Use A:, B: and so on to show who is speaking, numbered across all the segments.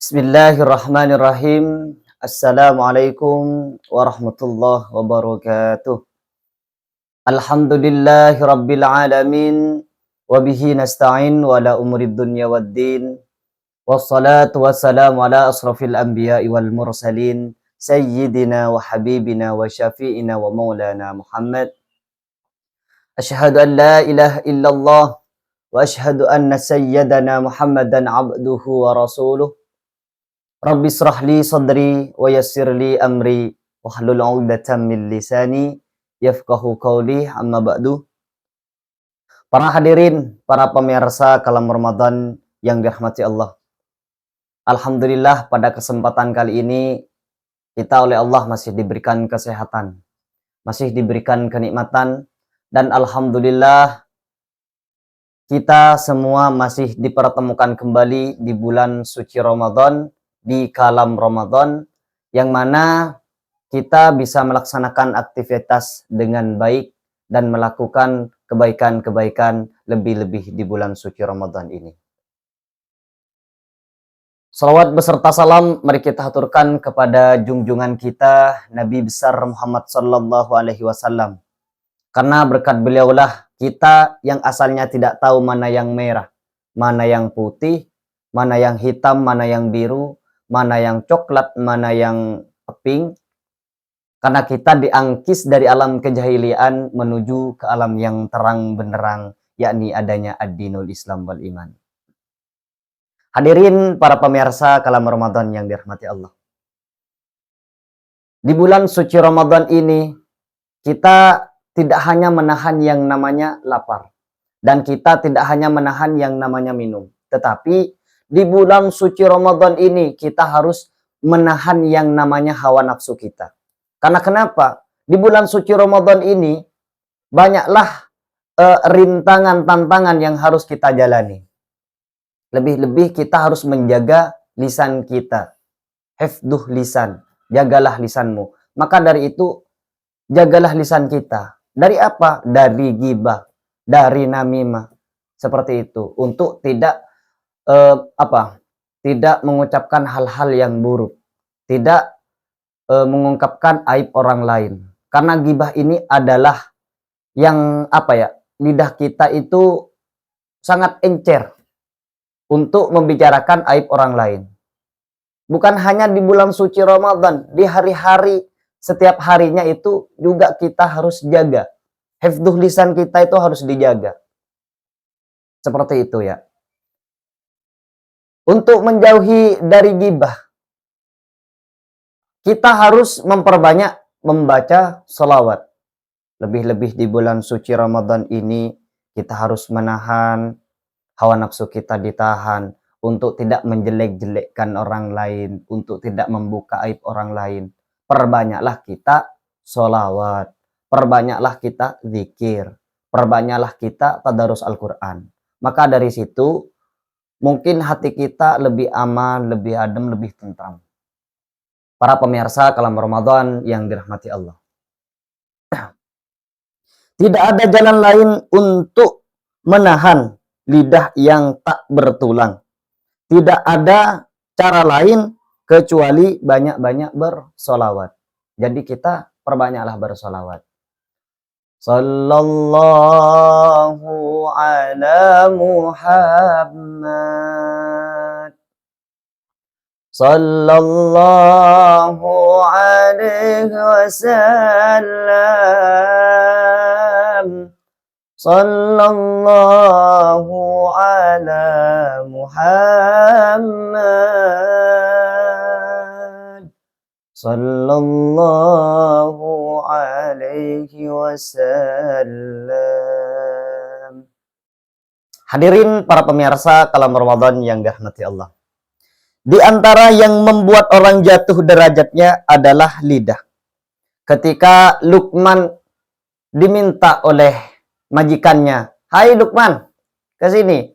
A: Bismillahirrahmanirrahim. Assalamualaikum warahmatullahi wabarakatuh. Alhamdulillahi rabbil alamin. Wabihi nasta'in wa ala umurid dunya waddin. Wassalatu wassalamu ala asrafil anbiya'i wal mursalin. Sayyidina wa habibina wa syafi'ina wa maulana Muhammad. Ashhadu an la ilaha illallah. Wa ashhadu anna sayyidana Muhammadan abduhu wa rasuluh. Rabbi israh li sadri wa yassir li amri wahlul 'uqdatam min lisani yafqahu qawli amma ba'du. Para hadirin, para pemirsa Kalam Ramadan yang dirahmati Allah. Alhamdulillah pada kesempatan kali ini kita oleh Allah masih diberikan kesehatan, masih diberikan kenikmatan, dan alhamdulillah kita semua masih dipertemukan kembali di bulan suci Ramadan, di Kalam Ramadan, yang mana kita bisa melaksanakan aktivitas dengan baik dan melakukan kebaikan-kebaikan lebih-lebih di bulan suci Ramadan ini. Salawat beserta salam mari kita haturkan kepada junjungan kita Nabi besar Muhammad sallallahu alaihi wasallam. Karena berkat beliaulah kita yang asalnya tidak tahu mana yang merah, mana yang putih, mana yang hitam, mana yang biru, mana yang coklat, mana yang pink. Karena kita diangkis dari alam kejahilian menuju ke alam yang terang benderang, yakni adanya ad-dinul Islam wal iman. Hadirin para pemirsa Kalam Ramadan yang dirahmati Allah. Di bulan suci Ramadan ini, kita tidak hanya menahan yang namanya lapar. Dan kita tidak hanya menahan yang namanya minum. Tetapi di bulan suci Ramadan ini kita harus menahan yang namanya hawa nafsu kita. Karena kenapa? Di bulan suci Ramadan ini banyaklah rintangan, tantangan yang harus kita jalani. Lebih-lebih kita harus menjaga lisan kita. Hifdzuh lisan, jagalah lisanmu. Maka dari itu jagalah lisan kita. Dari apa? Dari ghibah, dari namimah. Seperti itu. Untuk tidak tidak mengucapkan hal-hal yang buruk, tidak mengungkapkan aib orang lain. Karena ghibah ini adalah yang lidah kita itu sangat encer untuk membicarakan aib orang lain. Bukan hanya di bulan suci Ramadan, di hari-hari setiap harinya itu juga kita harus jaga. Hifdzuh lisan kita itu harus dijaga. Seperti itu ya. Untuk menjauhi dari ghibah, kita harus memperbanyak membaca sholawat. Lebih-lebih di bulan suci Ramadan ini, kita harus menahan hawa nafsu kita, ditahan untuk tidak menjelek-jelekkan orang lain, untuk tidak membuka aib orang lain. Perbanyaklah kita sholawat, perbanyaklah kita zikir, perbanyaklah kita tadarus Al-Quran. Maka dari situ, mungkin hati kita lebih aman, lebih adem, lebih tentram. Para pemirsa Kalam Ramadan yang dirahmati Allah. Tidak ada jalan lain untuk menahan lidah yang tak bertulang. Tidak ada cara lain kecuali banyak-banyak bersolawat. Jadi kita perbanyaklah bersolawat. Sallallahu ala Muhammad. Sallallahu alaihi wasallam. Sallallahu ala Muhammad. Sallallahu alaihi wasallam. Hadirin para pemirsa Kalam Ramadan yang dirahmati Allah. Di antara yang membuat orang jatuh derajatnya adalah lidah. Ketika Luqman diminta oleh majikannya, "Hai Luqman, ke sini.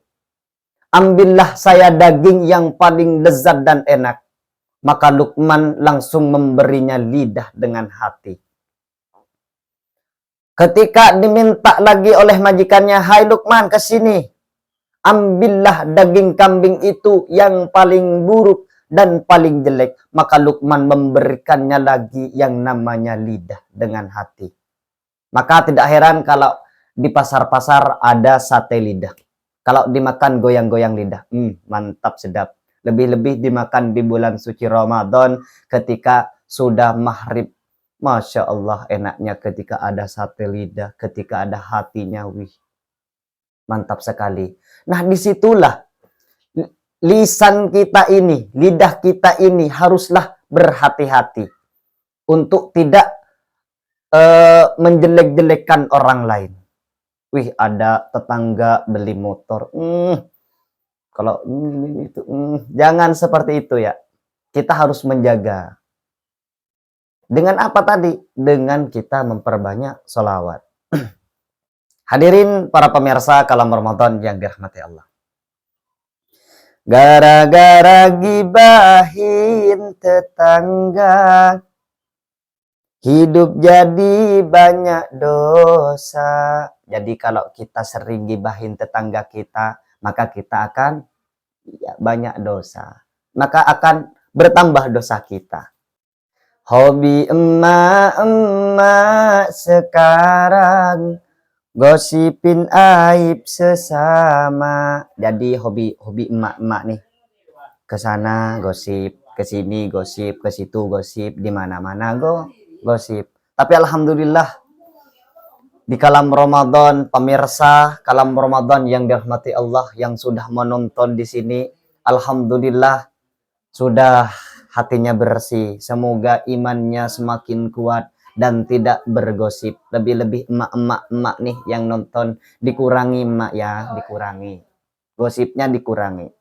A: Ambillah saya daging yang paling lezat dan enak." Maka Luqman langsung memberinya lidah dengan hati. Ketika diminta lagi oleh majikannya, "Hai Luqman, ke sini. Ambillah daging kambing itu yang paling buruk dan paling jelek, maka Luqman memberikannya lagi yang namanya lidah dengan hati. Maka tidak heran kalau di pasar-pasar ada sate lidah. Kalau dimakan goyang-goyang lidah, mantap sedap. Lebih-lebih dimakan di bulan suci Ramadan ketika sudah maghrib. Masya Allah enaknya ketika ada sate lidah, ketika ada hatinya, wih. Mantap sekali. Nah disitulah lisan kita ini, lidah kita ini haruslah berhati-hati untuk tidak menjelek-jelekkan orang lain. Wih, ada tetangga beli motor. Kalau itu, jangan seperti itu ya. Kita harus menjaga. Dengan apa tadi? Dengan kita memperbanyak sholawat. Hadirin para pemirsa kalam Ramadan yang dirahmati Allah. Gara-gara gibahin tetangga, hidup jadi banyak dosa. Jadi kalau kita sering gibahin tetangga kita, maka kita akan banyak dosa. Maka akan bertambah dosa kita. Hobi emak-emak sekarang gosipin aib sesama. Jadi hobi emak-emak nih. Ke sana gosip, ke sini gosip, ke situ gosip, di mana-mana gosip. Tapi alhamdulillah di kalam Ramadan, pemirsa kalam Ramadan yang dirahmati Allah yang sudah menonton di sini, alhamdulillah sudah hatinya bersih. Semoga imannya semakin kuat dan tidak bergosip. Lebih-lebih emak-emak nih yang nonton, dikurangi emak ya, dikurangi. Gosipnya dikurangi.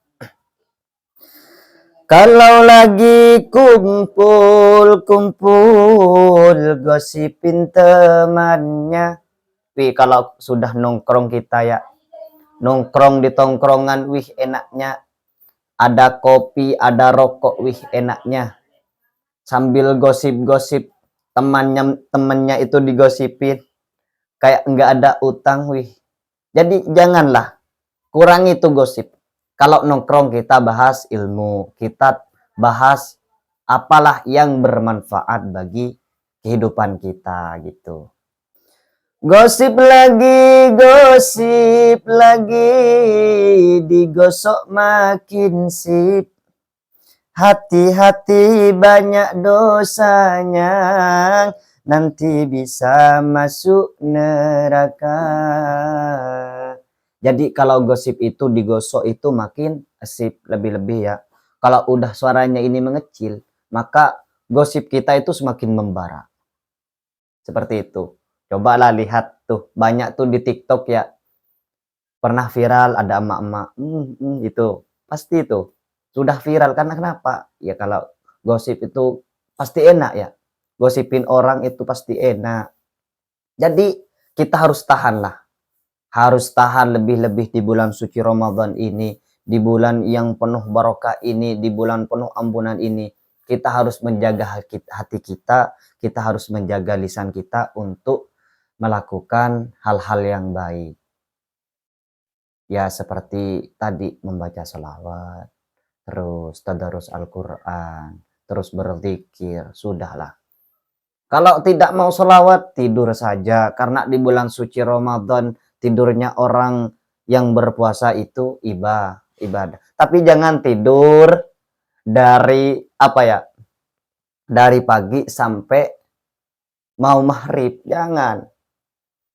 A: Kalau lagi kumpul gosipin temannya. Wih, kalau sudah nongkrong kita ya, nongkrong di tongkrongan, wih enaknya. Ada kopi, ada rokok, wih enaknya. Sambil gosip-gosip, temannya itu digosipin. Kayak nggak ada utang, wih. Jadi janganlah, kurangi itu gosip. Kalau nongkrong kita bahas ilmu, kita bahas apalah yang bermanfaat bagi kehidupan kita gitu. Gosip lagi, digosok makin sip. Hati-hati banyak dosanya, nanti bisa masuk neraka. Jadi kalau gosip itu digosok itu makin asik, lebih-lebih ya. Kalau udah suaranya ini mengecil, maka gosip kita itu semakin membara. Seperti itu. Cobalah lihat tuh, banyak tuh di TikTok ya. Pernah viral ada emak-emak, itu pasti itu sudah viral karena kenapa? Ya kalau gosip itu pasti enak ya. Gosipin orang itu pasti enak. Jadi kita harus tahan lah. Harus tahan lebih-lebih di bulan suci Ramadan ini, di bulan yang penuh barokah ini, di bulan penuh ampunan ini. Kita harus menjaga hati kita, kita harus menjaga lisan kita untuk melakukan hal-hal yang baik. Ya seperti tadi membaca sholawat, terus tadarus Al-Quran, terus berzikir, sudahlah. Kalau tidak mau sholawat, tidur saja. Karena di bulan suci Ramadan, tidurnya orang yang berpuasa itu ibadah. Tapi jangan tidur dari dari pagi sampai mau maghrib, jangan.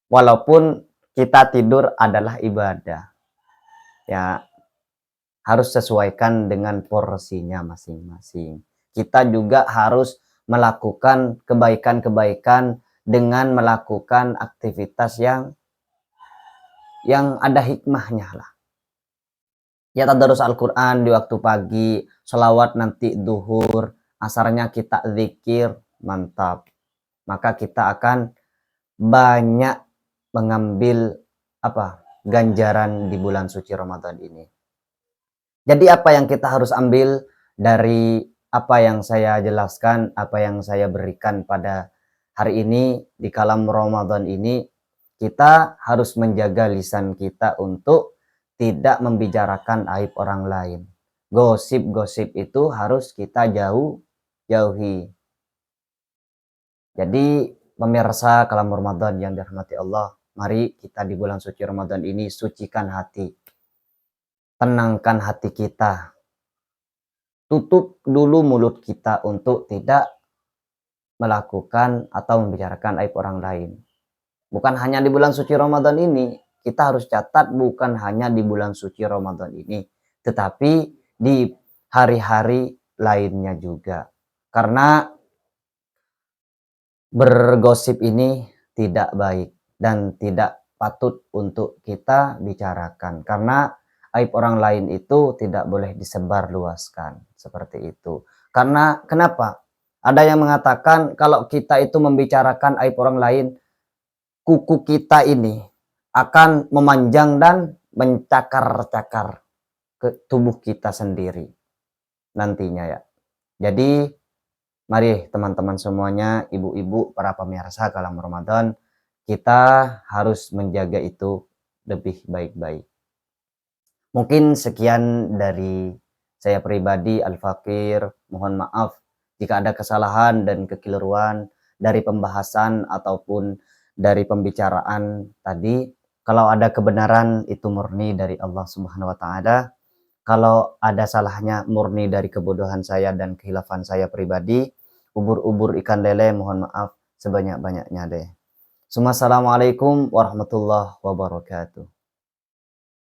A: Walaupun kita tidur adalah ibadah. Ya, harus sesuaikan dengan porsinya masing-masing. Kita juga harus melakukan kebaikan-kebaikan dengan melakukan aktivitas yang ada hikmahnya lah. Ya tadarus Al-Quran di waktu pagi, sholawat nanti duhur, asarnya kita zikir, mantap. Maka kita akan banyak mengambil ganjaran di bulan suci Ramadan ini. Jadi apa yang kita harus ambil dari apa yang saya jelaskan, apa yang saya berikan pada hari ini di kalam Ramadan ini, kita harus menjaga lisan kita untuk tidak membicarakan aib orang lain. Gosip-gosip itu harus kita jauhi. Jadi pemirsa Kalam Ramadan yang dirahmati Allah, mari kita di bulan suci Ramadan ini sucikan hati, tenangkan hati kita, tutup dulu mulut kita untuk tidak melakukan atau membicarakan aib orang lain. Bukan hanya di bulan suci Ramadan ini, kita harus catat bukan hanya di bulan suci Ramadan ini, tetapi di hari-hari lainnya juga. Karena bergosip ini tidak baik dan tidak patut untuk kita bicarakan. Karena aib orang lain itu tidak boleh disebarluaskan seperti itu. Karena kenapa? Ada yang mengatakan kalau kita itu membicarakan aib orang lain, kuku kita ini akan memanjang dan mencakar-cakar ke tubuh kita sendiri nantinya ya. Jadi mari teman-teman semuanya, ibu-ibu, para pemirsa Kalam Ramadan, kita harus menjaga itu lebih baik-baik. Mungkin sekian dari saya pribadi, Al-Fakir. Mohon maaf jika ada kesalahan dan kekeliruan dari pembahasan ataupun dari pembicaraan tadi. Kalau ada kebenaran itu murni dari Allah Subhanahu wa taala. Kalau ada salahnya murni dari kebodohan saya dan kehilafan saya pribadi. Ubur-ubur ikan lele, mohon maaf sebanyak-banyaknya deh. Assalamualaikum warahmatullahi wabarakatuh.